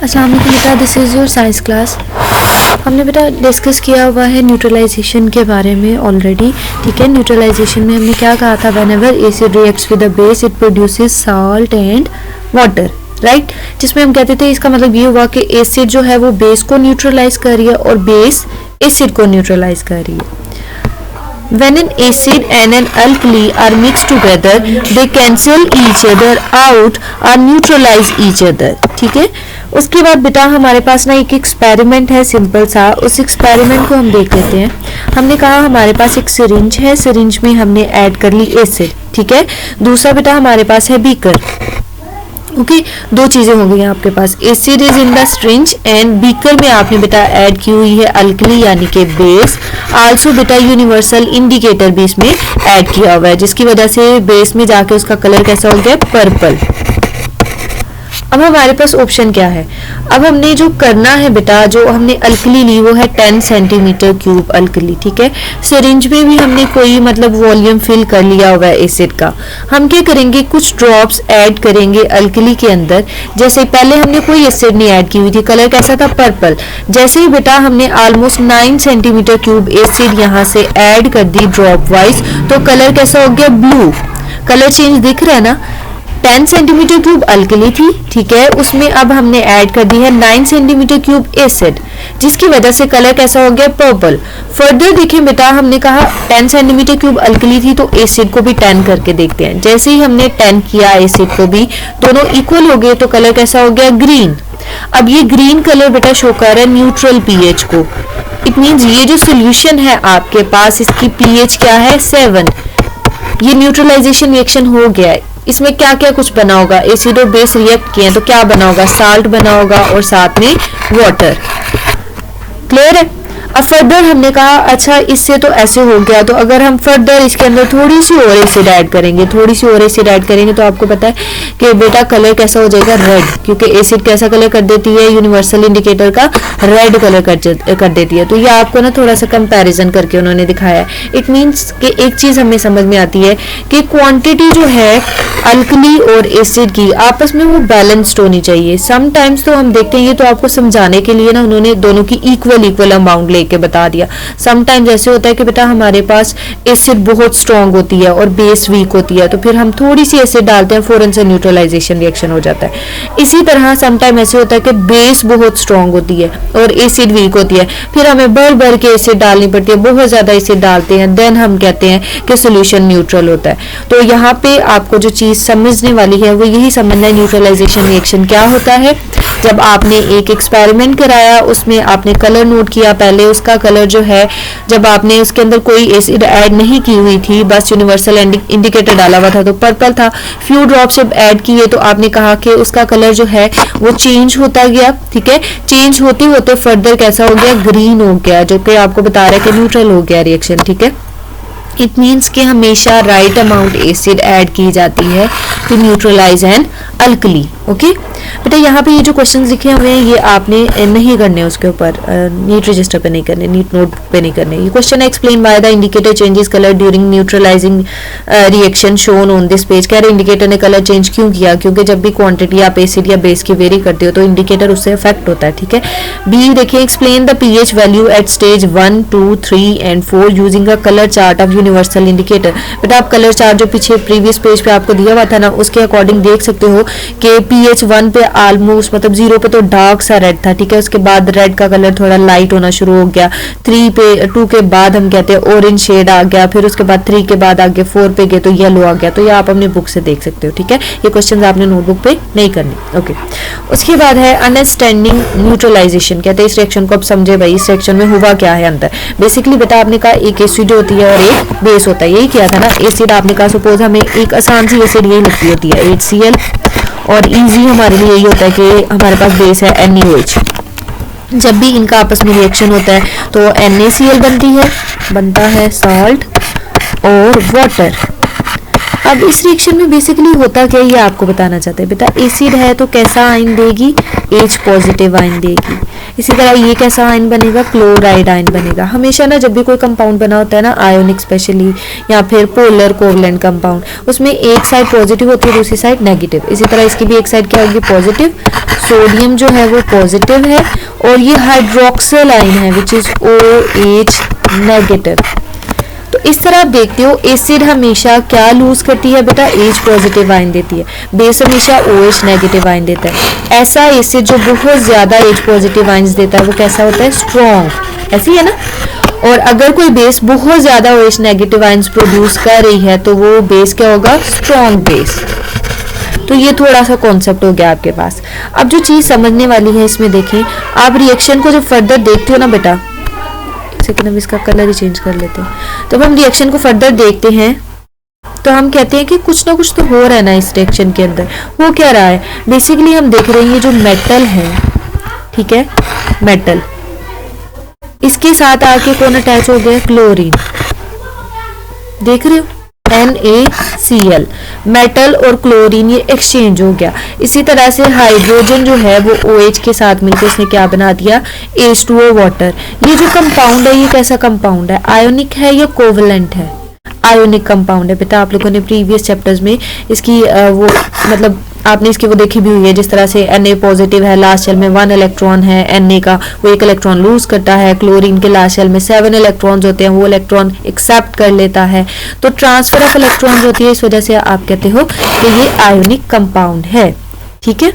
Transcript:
अस्सलाम वालेकुम बेटा, this is your science class. हमने बेटा डिस्कस किया हुआ है न्यूट्रलाइजेशन के बारे में ऑलरेडी। ठीक है, न्यूट्रलाइजेशन में हमने क्या कहा था, whenever acid reacts with the base it produces salt and water, right. जिसमें हम कहते थे इसका मतलब ये हुआ कि एसिड जो है वो बेस को न्यूट्रलाइज कर रही है और बेस एसिड को न्यूट्रलाइज कर रही है। When an acid and an alkali are mixed together, they cancel each other out or neutralize each other. ठीक है, उसके बाद बेटा हमारे पास ना एक एक्सपेरिमेंट है सिंपल सा, उस एक्सपेरिमेंट को हम देख लेते हैं। हमने कहा हमारे पास एक सिरिंज है, सिरिंज में हमने ऐड कर ली एसिड। ठीक है, दूसरा बेटा हमारे पास है बीकर। ओके, दो चीजें हो गई आपके पास, acid is in the syringe and beaker में आपने बेटा ऐड की हुई है अल्कली यानी कि बेस। आल्सो बेटा यूनिवर्सल इंडिकेटर भी इसमें ऐड किया हुआ है, जिसकी वजह से बेस में जाके उसका कलर कैसा हो गया, पर्पल। अब हमारे पास ऑप्शन क्या है, अब हमने जो करना है बेटा, जो हमने अल्कली ली वो है 10 सेंटीमीटर क्यूब अल्कली। ठीक है, सिरिंज में भी हमने कोई मतलब वॉल्यूम फिल कर लिया हुआ है एसिड का। हम क्या करेंगे, कुछ ड्रॉप्स ऐड करेंगे अल्कली के अंदर। जैसे पहले हमने कोई एसिड नहीं ऐड की हुई थी, कलर कैसा था, पर्पल। जैसे ही बेटा हमने ऑलमोस्ट 9 सेंटीमीटर क्यूब एसिड यहाँ से ऐड कर दी ड्रॉप वाइज, तो कलर कैसा हो गया, ब्लू। कलर चेंज दिख रहा है ना। 10 सेंटीमीटर क्यूब अल्कली थी, ठीक है, उसमें अब हमने ऐड कर दी है 9 सेंटीमीटर क्यूब एसिड, जिसकी वजह से कलर कैसा हो गया, पर्पल। फर्दर देखिए बेटा, हमने कहा 10 सेंटीमीटर क्यूब अल्कली थी तो एसिड को भी 10 करके देखते हैं। जैसे ही हमने 10 किया एसिड को भी, दोनों इक्वल हो गए तो कलर कैसा हो गया, ग्रीन। अब ये ग्रीन कलर बेटा शो कर रहा है न्यूट्रल पीएच को। इट मींस ये जो सोल्यूशन है आपके पास, इसकी पीएच क्या है, 7। ये न्यूट्रलाइजेशन रिएक्शन हो गया है। इसमें क्या क्या कुछ बना होगा, एसिड और बेस रिएक्ट किए हैं तो क्या बना होगा, साल्ट बना होगा और साथ में वाटर। क्लियर है। अब फर्दर हमने कहा अच्छा इससे तो ऐसे हो गया, तो अगर हम फर्दर इसके अंदर थोड़ी सी और एसिड ऐड करेंगे, थोड़ी सी और एसिड ऐड करेंगे तो आपको पता है कि बेटा कलर कैसा हो जाएगा, रेड। क्योंकि एसिड कैसा कलर कर देती है, यूनिवर्सल इंडिकेटर का रेड कलर कर देती है। तो ये आपको ना थोड़ा सा कंपैरिजन करके उन्होंने दिखाया है। इट मीन्स कि एक चीज हमें समझ में आती है कि क्वांटिटी जो है अल्कली और एसिड की आपस में वो बैलेंस्ड होनी चाहिए। समटाइम्स तो हम देखते हैं, ये तो आपको समझाने के लिए ना उन्होंने दोनों की इक्वल अमाउंट के बता दिया। समटाइम्स ऐसे होता है कि बेटा हमारे पास एसिड बहुत स्ट्रांग होती है और बेस वीक होती है, तो फिर हम थोड़ी सी एसिड डालते हैं, फौरन से न्यूट्रलाइजेशन रिएक्शन हो जाता है। इसी तरह समटाइम ऐसे होता है कि बेस बहुत स्ट्रांग होती है और एसिड वीक होती है, फिर हमें भर के एसिड डालनी पड़ती है, बहुत ज्यादा एसिड डालते हैं, देन हम कहते हैं कि सोल्यूशन न्यूट्रल होता है। तो यहाँ पे आपको जो चीज समझने वाली है वो यही समझना है, न्यूट्रलाइजेशन रिएक्शन क्या होता है। जब आपने एक एक्सपेरिमेंट कराया, उसमें आपने कलर नोट किया, पहले उसका कलर जो है, जब आपने उसके अंदर कोई एसिड ऐड नहीं की हुई थी, बस यूनिवर्सल इंडिकेटर डाला हुआ था तो पर्पल था। फ्यू ड्रॉप्स जब ऐड किए तो आपने कहा कि उसका कलर जो है वो चेंज होता गया। ठीक है, चेंज होते होते फर्दर कैसा हो गया, ग्रीन हो गया, जो कि आपको बता रहा है कि न्यूट्रल हो गया रिएक्शन। ठीक है, इट मीन्स कि हमेशा राइट अमाउंट एसिड ऐड की जाती है to neutralise an alkali. Okay बेटा, यहाँ पे ये जो क्वेश्चंस लिखे हुए हैं ये आपने नहीं करने, उसके ऊपर नीट रजिस्टर पे नहीं करने, नीट नोट पे नहीं करने। ये क्वेश्चन है, explain why the indicator changes colour during neutralising reaction shown on this page. कह रहे इंडिकेटर ने कलर चेंज क्यों किया, क्योंकि जब भी क्वांटिटी आप एसिड या बेस की वेरी करते हो तो इंडिकेटर उससे अफेक्ट होता है। ठीक है, बी देखिए, explain the pH value at stage 1, 2, 3 and 4 using a colour chart of universal indicator. बेटा आप कलर चार्ट जो पीछे प्रीवियस पेज पे आपको दिया हुआ था ना, उसके अकॉर्डिंग देख सकते हो कि पीएच 1 पे ऑलमोस्ट मतलब 0 पे तो डार्क सा रेड था। ठीक है, उसके बाद रेड का कलर थोड़ा लाइट होना शुरू हो गया, 2 के बाद हम कहते हैं ऑरेंज शेड आ गया, फिर उसके बाद 3 के बाद आगे 4 पे गए तो येलो आ गया। तो ये आप अपने बुक से देख सकते हो। ठीक है, ये क्वेश्चंस आपने नोटबुक पे नहीं करने। ओके, उसके बाद है अंडरस्टैंडिंग न्यूट्रलाइजेशन। कहते हैं इस रिएक्शन को अब समझे भाई, इस रिएक्शन में हुआ क्या है अंदर। बेसिकली बेटा आपने कहा एक एसिड होती है और एक बेस होता है, यही किया था ना। एसिड आपने कहा सपोज हमें एक आसान सी एसिड यही लगती होती है HCl, और इजी हमारे लिए यही होता है कि हमारे पास बेस है NaOH। जब भी इनका आपस में रिएक्शन होता है तो NaCl बनता है साल्ट और वाटर। अब इस रिएक्शन में बेसिकली होता क्या, ये आपको बताना चाहते हैं बेटा। एसिड है तो कैसा आयन देगी, H पॉजिटिव आयन देगी। इसी तरह ये कैसा आयन बनेगा, क्लोराइड आयन बनेगा। हमेशा ना जब भी कोई कंपाउंड बना होता है ना, आयोनिक स्पेशली या फिर पोलर कोवलेंट कंपाउंड, उसमें एक साइड पॉजिटिव होती है, दूसरी साइड नेगेटिव। इसी तरह इसकी भी एक साइड क्या होगी, पॉजिटिव, सोडियम जो है वो पॉजिटिव है और ये हाइड्रोक्सिल आयन है विच इज OH नेगेटिव। तो इस तरह आप देखते हो एसिड हमेशा क्या लूज करती है बेटा, H पॉजिटिव आयन देती है, बेस हमेशा OH नेगेटिव आयन देता है। ऐसा एसिड जो बहुत ज्यादा H पॉजिटिव आयन्स देता है वो कैसा होता है, स्ट्रॉन्ग, ऐसी है ना। और अगर कोई बेस बहुत ज्यादा OH नेगेटिव आयन्स प्रोड्यूस कर रही है तो वो बेस क्या होगा, स्ट्रॉन्ग बेस। तो ये थोड़ा सा कॉन्सेप्ट हो गया आपके पास। अब जो चीज समझने वाली है इसमें देखें, आप रिएक्शन को जब फर्दर देखते हो ना बेटा, सेकंड हम इसका कलर ही चेंज कर लेते हैं। तो हम रिएक्शन को फर्दर देखते हैं तो हम कहते हैं कि कुछ ना कुछ तो हो रहा है ना इस रिएक्शन के अंदर। हो क्या रहा है, बेसिकली हम देख रहे हैं ये जो मेटल है, ठीक है, मेटल, इसके साथ आके कौन अटैच हो गया, क्लोरीन, देख रहे हो, NaCl, मेटल और क्लोरीन ये एक्सचेंज हो गया। इसी तरह से हाइड्रोजन जो है वो OH के साथ मिलकर इसने क्या बना दिया, H2O वाटर। ये जो कंपाउंड है ये कैसा कंपाउंड है, आयोनिक है या कोवलेंट है, आयोनिक कंपाउंड है बेटा। आप लोगों ने प्रीवियस चैप्टर्स में इसकी वो मतलब आपने इसकी वो देखी भी हुई है, जिस तरह से Na पॉजिटिव है, लास्ट शेल में 1 इलेक्ट्रॉन है Na का, वो 1 इलेक्ट्रॉन लूज करता है। क्लोरीन के लास्ट शेल में 7 इलेक्ट्रॉन्स होते हैं, वो इलेक्ट्रॉन एक्सेप्ट कर लेता है। तो ट्रांसफर ऑफ इलेक्ट्रॉन्स होती है, इस वजह से आप कहते हो कि ये आयोनिक कंपाउंड है, ठीक है।